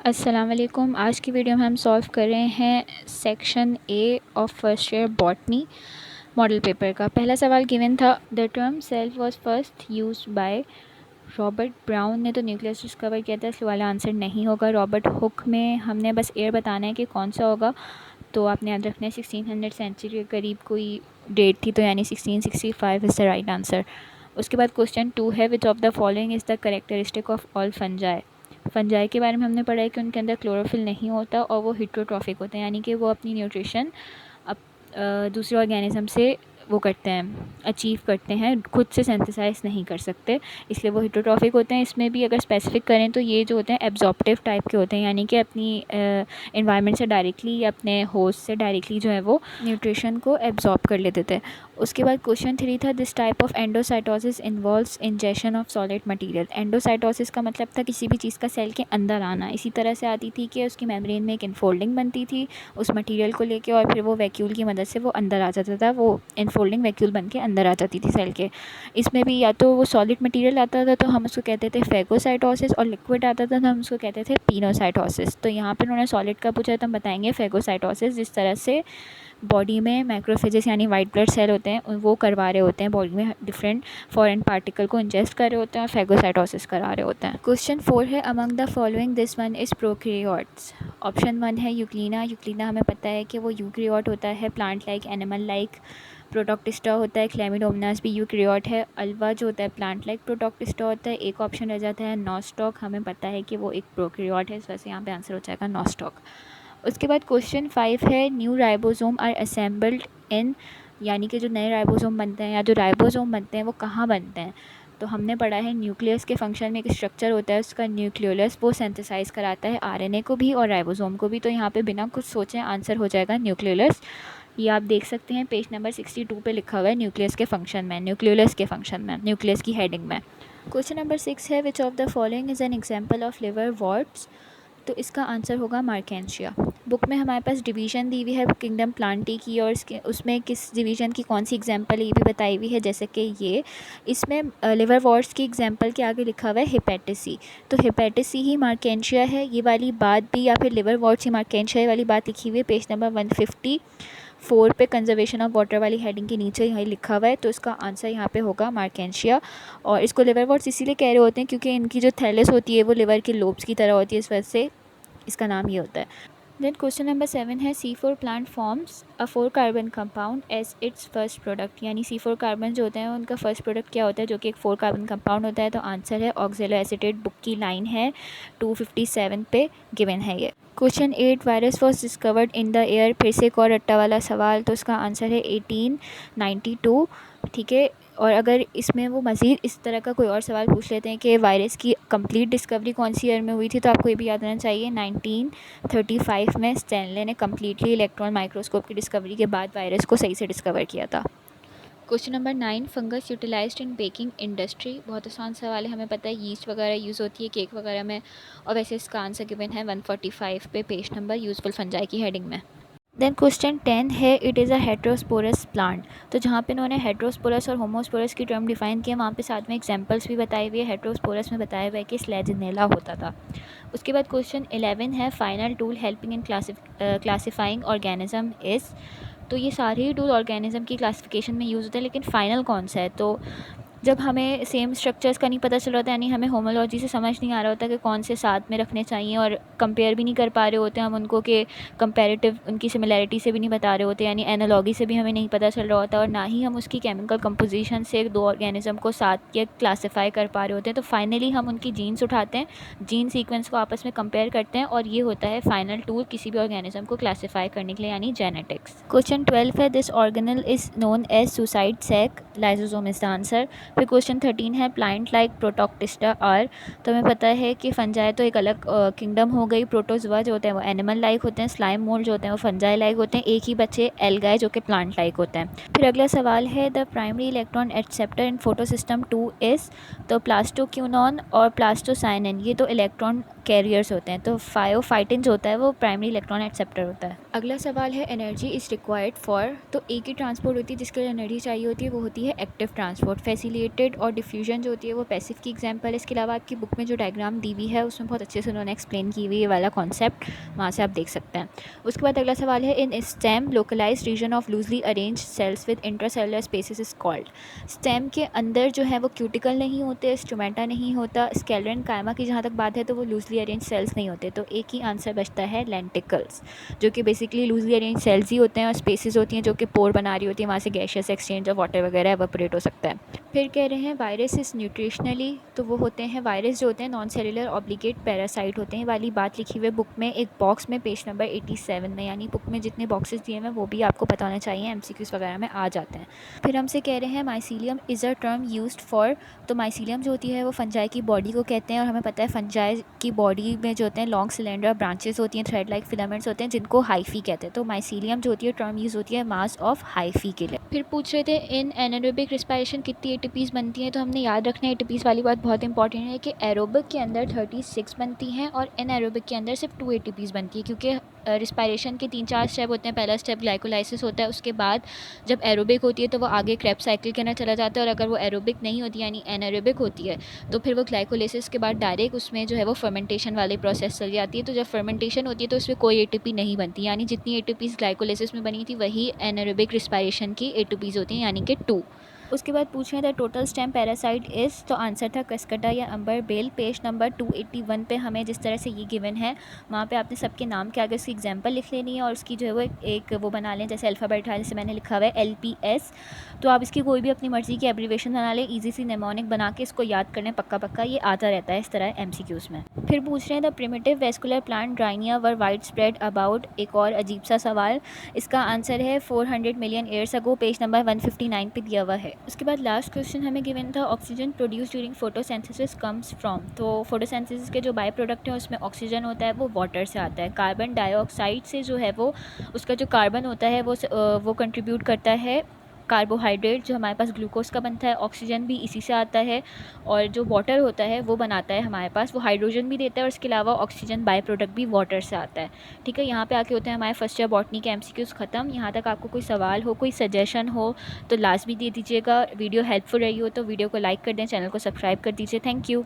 अस्सलाम वालेकुम। आज की वीडियो में हम सॉल्व कर रहे हैं section A of first year botany model paper का। पहला सवाल गिवन था, the term cell was first used by Robert Brown ने तो न्यूक्लियस डिस्कवर किया था, इसलिए वाला आंसर नहीं होगा। रॉबर्ट हुक में हमने बस एयर बताना है कि कौन सा होगा, तो आपने याद रखना है 1600 सेंचुरी के करीब कोई डेट थी, तो यानी 1665 इज़ द राइट आंसर। उसके बाद क्वेश्चन 2 है, which of the following is the characteristic of all fungi. Fungi के बारे में हमने पढ़ा है कि उनके अंदर क्लोरोफिल नहीं होता और वो हिट्रोट्रॉफिक होते हैं, यानी कि वो अपनी न्यूट्रिशन दूसरे ऑर्गेनिज्म से वो करते हैं, अचीव करते हैं, खुद से सिंथेसाइज नहीं कर सकते, इसलिए वो हिट्रोट्रॉफिक होते हैं। इसमें भी अगर स्पेसिफिक करें तो ये जो होते हैं एब्जॉर्प्टिव टाइप के होते हैं, यानी कि अपनी इन्वायरमेंट से डायरेक्टली या अपने होस्ट से डायरेक्टली जो है वो न्यूट्रिशन को एब्जॉर्ब कर लेते थे। उसके बाद क्वेश्चन 3 था, this type of endocytosis involves injection of solid material. Endocytosis का मतलब था किसी भी चीज़ का सेल के अंदर आना। इसी तरह से आती थी कि उसकी मेम्ब्रेन में एक इनफोल्डिंग बनती थी उस मटेरियल को लेके, और फिर वो वैक्यूल की मदद से वो अंदर आ जाता था, वो इनफोल्डिंग वैक्यूल बन के अंदर आ जाती थी सेल के। इसमें भी या तो वो सॉलिड मटेरियल आता था तो हम उसको कहते थे फेगोसाइटोसिस, और लिक्विड आता था तो हम उसको कहते थे पिनोसाइटोसिस। तो यहाँ पर उन्होंने सॉलिड का पूछा तो हम बताएंगे फेगोसाइटोसिस। जिस तरह से बॉडी में मैक्रोफेजेस यानी वाइट ब्लड सेल होते हैं वो करवा रहे होते हैं, बॉडी में डिफरेंट फॉरेन पार्टिकल को इंजेस्ट कर रहे होते हैं और फेगोसाइटोसिस करा रहे होते हैं। क्वेश्चन 4 है, among the following this one is prokaryotes. Option 1 है यूक्लिना। यूक्लिना हमें पता है कि वो यूकैरियोट होता है, plant like, animal like. Protoctista होता है, क्लेमिडोमोनास भी यूकैरियोट है। अल्वा जो होता है प्लांट लाइक प्रोटोक्टिस्टा होता है। एक ऑप्शन रह जाता है नॉस्टॉक, हमें पता है कि वो एक प्रोकैरियोट है, इस वजह से यहाँ पे आंसर हो जाएगा नॉस्टॉक। उसके बाद क्वेश्चन 5 है, new ribosome are assembled in, यानी कि जो नए राइबोसोम बनते हैं या जो राइबोसोम बनते हैं वो कहाँ बनते हैं। तो हमने पढ़ा है न्यूक्लियस के फंक्शन में एक स्ट्रक्चर होता है उसका न्यूक्लियोलस, वो सिंथेसाइज कराता है आरएनए को भी और राइबोसोम को भी। तो यहाँ पे बिना कुछ सोचे आंसर हो जाएगा न्यूक्लियोलस। ये आप देख सकते हैं पेज नंबर 62 पे लिखा हुआ है न्यूक्लियस के फंक्शन में, न्यूक्लियोलस के फंक्शन में, न्यूक्लियस की हेडिंग में। क्वेश्चन नंबर 6 है, which of the following is an example of liver warts. तो इसका आंसर होगा मार्केंशिया। बुक में हमारे पास डिवीज़न दी हुई है किंगडम प्लांटी की, और इसके उसमें किस डिवीज़न की कौन सी एग्जांपल ये भी बताई हुई है, जैसे कि ये इसमें लिवर वॉर्ट्स की एग्जांपल के आगे लिखा हुआ है हेपेटिस सी। तो हेपेटिस सी ही मार्केंशिया है, ये वाली बात भी, या फिर लिवर वॉर्ट्स ही मार्केंशिया वाली बात लिखी हुई है पेज नंबर 154 पे कंजर्वेशन ऑफ वाटर वाली हेडिंग के नीचे यहाँ लिखा हुआ है। तो इसका आंसर यहाँ पे होगा मार्केंशिया। और इसको लिवर वॉर्ट्स इसीलिए कह रहे होते हैं क्योंकि इनकी जो थैलस होती है वो लिवर के लोब्स की तरह होती है, इस वजह से इसका नाम ये होता है। देन क्वेश्चन नंबर 7 है, C4 plant forms a 4 carbon compound as its first product. यानी C4 कार्बन जो होते हैं उनका फर्स्ट प्रोडक्ट क्या होता है, जो कि एक 4 कार्बन कंपाउंड होता है। तो आंसर है ऑक्जेलो एसीटेट। बुक की लाइन है 257 पे गिवन है ये। Question 8, virus was discovered in the air. फिर से एक और रट्टा वाला सवाल, तो इसका आंसर है 1892। ठीक है, और अगर इसमें वो मज़ीद इस तरह का कोई और सवाल पूछ लेते हैं कि वायरस की कंप्लीट डिस्कवरी कौन सी ईयर में हुई थी, तो आपको ये भी याद रहना चाहिए 1935 में स्टैनले ने कम्प्लीटली इलेक्ट्रॉन माइक्रोस्कोप की डिस्कवरी के बाद वायरस को सही से डिस्कवर किया था। क्वेश्चन नंबर 9, फंगस यूटिलाइज्ड इन बेकिंग इंडस्ट्री। बहुत आसान सवाल है, हमें पता है यीस्ट वगैरह यूज़ होती है केक वगैरह में, और वैसे इसका आंसर गिवन है 145 पे पेज नंबर यूजफुल फंजाई की हेडिंग में। देन क्वेश्चन 10 है, it is a heterosporous plant. तो जहाँ पे इन्होंने हेट्रोस्पोरस और होमोस्पोरस की टर्म डिफाइन किया, वहाँ पे साथ में एग्जांपल्स भी बताए हुए हैं। हेट्रोस्पोरस में बताया हुआ है कि स्लेजिनेला होता था। उसके बाद क्वेश्चन 11 है, final tool helping in classifying organism is. तो ये सारे ही टूल ऑर्गेनिज्म की क्लासिफिकेशन में यूज़ होते हैं, लेकिन फ़ाइनल कौन सा है। तो जब हमें सेम स्ट्रक्चर्स का नहीं पता चल रहा होता, यानी हमें होमोलॉजी से समझ नहीं आ रहा होता कि कौन से साथ में रखने चाहिए, और कंपेयर भी नहीं कर पा रहे होते हम उनको कि कंपैरेटिव उनकी सिमिलैरिटी से भी नहीं बता रहे होते, यानी एनालॉगी से भी हमें नहीं पता चल रहा होता, और ना ही हम उसकी केमिकल कंपोजिशन से दो ऑर्गेनिज्म को साथ या क्लासीफाई कर पा रहे होते हैं। तो फाइनली हम उनकी जीन्स उठाते हैं, जीन सीक्वेंस को आपस में कंपेयर करते हैं, और ये होता है फाइनल टूल किसी भी ऑर्गेनिज्म को क्लासीफाई करने के लिए, यानी जेनेटिक्स। क्वेश्चन 12 है, this organelle is known as suicide sac. Lysosome is the answer. फिर क्वेश्चन 13 है, प्लांट लाइक प्रोटोक्टिस्टा आर। तो हमें पता है कि फंजाई तो एक अलग किंगडम हो गई, प्रोटोजोआ जो होते हैं वो एनिमल लाइक होते हैं, स्लाइम मोल्ड जो होते हैं वो फंजाई लाइक होते हैं, एक ही बच्चे एल्गाई जो कि प्लांट लाइक होते हैं। फिर अगला सवाल है, the primary electron acceptor in photosystem 2 is. तो प्लास्टोक्यूनॉन और प्लास्टोसाइनिन, ये तो इलेक्ट्रॉन कैरियर्स होते हैं। तो फायोफाइटिन जो होता है वो प्राइमरी इलेक्ट्रॉन एक्सेप्टर होता है। अगला सवाल है एनर्जी इज़ रिक्वायर्ड फॉर, तो एक ही ट्रांसपोर्ट होती है जिसके लिए एनर्जी चाहिए होती है, वो होती है एक्टिव ट्रांसपोर्ट। फैसिलिटेटेड और डिफ्यूजन जो होती है वो पैसिव की एग्जांपल है। इसके अलावा आपकी बुक में जो डायग्राम दी हुई है उसमें बहुत अच्छे से उन्होंने एक्सप्लेन की हुई है वाला कॉन्सेप्ट, वहाँ से आप देख सकते हैं। उसके बाद अगला सवाल है in stem localize region of loosely arrange cells with intracellular spaces is called. Stem के अंदर जो है वो क्यूटिकल नहीं होते, स्टोमेटा नहीं होता, स्केलेरन कायमा की जहाँ तक बात है तो वो लूजली अरेंज सेल्स नहीं होते। तो एक ही आंसर बचता है लेंटिकल्स, जो कि बेसिकली लूजली अरेंज सेल्स ही होते हैं और स्पेसिस होती हैं जो कि पोर बना रही होती है, वहाँ से गैशियस एक्सचेंज और वाटर वगैरह एवापोरेट हो सकता है। फिर कह रहे हैं वायरस इज न्यूट्रिशनली, तो वो होते हैं वायरस जो होते हैं नॉन सेलुलर ऑब्लिगेट पैरासाइट होते हैं। वाली बात लिखी हुई बुक में एक बॉक्स में पेज नंबर 87 में, यानी बुक में जितने बॉक्सेस दिए हैं वो भी आपको पता होना चाहिए, MCQs वगैरह में आ जाते हैं। फिर हमसे कह रहे हैं mycelium is a term used for, तो माइसीलियम जो होती है वो फंजाई की बॉडी को कहते हैं और हमें पता है फंजाई की बॉडी में जो होते हैं लॉन्ग सिलेंडर ब्रांचेस होती हैं, थ्रेड लाइक फिलामेंट्स होते हैं जिनको हाइफी कहते हैं। तो माइसीलियम जो होती है टर्म यूज़ होती है मास ऑफ हाइफी के लिए। फिर पूछ रहे थे इन एनारोबिक रिस्पायरेशन कितनी एटीपीज़ बनती हैं, तो हमने याद रखना है एटीपीज़ वाली बात बहुत इंपॉर्टेंट है कि एरोबिक के अंदर 36 बनती हैं और एनारोबिक के अंदर सिर्फ 2 एटीपीज़ बनती है, क्योंकि रिस्पायरेशन के 3-4 स्टेप होते हैं। पहला स्टेप ग्लाइकोलाइसिस होता है, उसके बाद जब एरोबिक होती है तो वो आगे क्रेब्स साइकिल के अंदर चला जाता है, और अगर वो एरोबिक नहीं होती यानी एनारोबिक होती है तो फिर वो ग्लाइकोलाइसिस के बाद डायरेक्ट उसमें जो है वो फर्मेंटेशन वाली प्रोसेस चल जाती है। तो जब फर्मेंटेशन होती है तो उसमें कोई एटीपी नहीं बनती, यानी जितनी एटीपीज़ ग्लाइकोलाइसिस में बनी थी वही एनारोबिक रिस्पायरेशन की एटीपीज़ होती हैं, यानी कि 2। उसके बाद पूछ रहे थे टोटल स्टेम पैरासाइट इज़, तो आंसर था कस्कटा या अंबर बेल। पेज नंबर 281 पे हमें जिस तरह से ये गिवन है वहाँ पे आपने सबके नाम के आगे उसकी एग्जांपल लिख लेनी है और उसकी जो है वो एक वो बना लें, जैसे अल्फ़ाबेट है जैसे मैंने लिखा हुआ है LPS, तो आप इसकी कोई भी अपनी मर्ज़ी की एब्रीवेशन बना लें, ईजी सी नेमोनिक बना के इसको याद कर लें, पक्का पक्का ये आता रहता है इस तरह MCQs में। फिर पूछ रहे हैं the primitive vascular plant drynia were widespread about, एक और अजीब सा सवाल, इसका आंसर है 400 million years ago, page number 159 पे दिया हुआ है। उसके बाद लास्ट क्वेश्चन हमें गिवन था oxygen produce during photosynthesis comes from, तो फोटोसिंथेसिस के जो बाय प्रोडक्ट हैं उसमें ऑक्सीजन होता है वो वाटर से आता है। कार्बन डाइऑक्साइड से जो है वो उसका जो कार्बन होता है वो कंट्रीब्यूट करता है कार्बोहाइड्रेट जो हमारे पास ग्लूकोज का बनता है, ऑक्सीजन भी इसी से आता है, और जो वाटर होता है वो बनाता है हमारे पास, वो हाइड्रोजन भी देता है और इसके अलावा ऑक्सीजन बाय प्रोडक्ट भी वाटर से आता है। ठीक है, यहाँ पे आके होते हैं हमारे फर्स्ट ईयर बॉटनी के MCQs ख़त्म। यहाँ तक आपको कोई सवाल हो, कोई सजेशन हो तो लास्ट भी दे दीजिएगा। वीडियो हेल्पफुल रही हो तो वीडियो को लाइक कर दें, चैनल को सब्सक्राइब कर दीजिए। Thank you.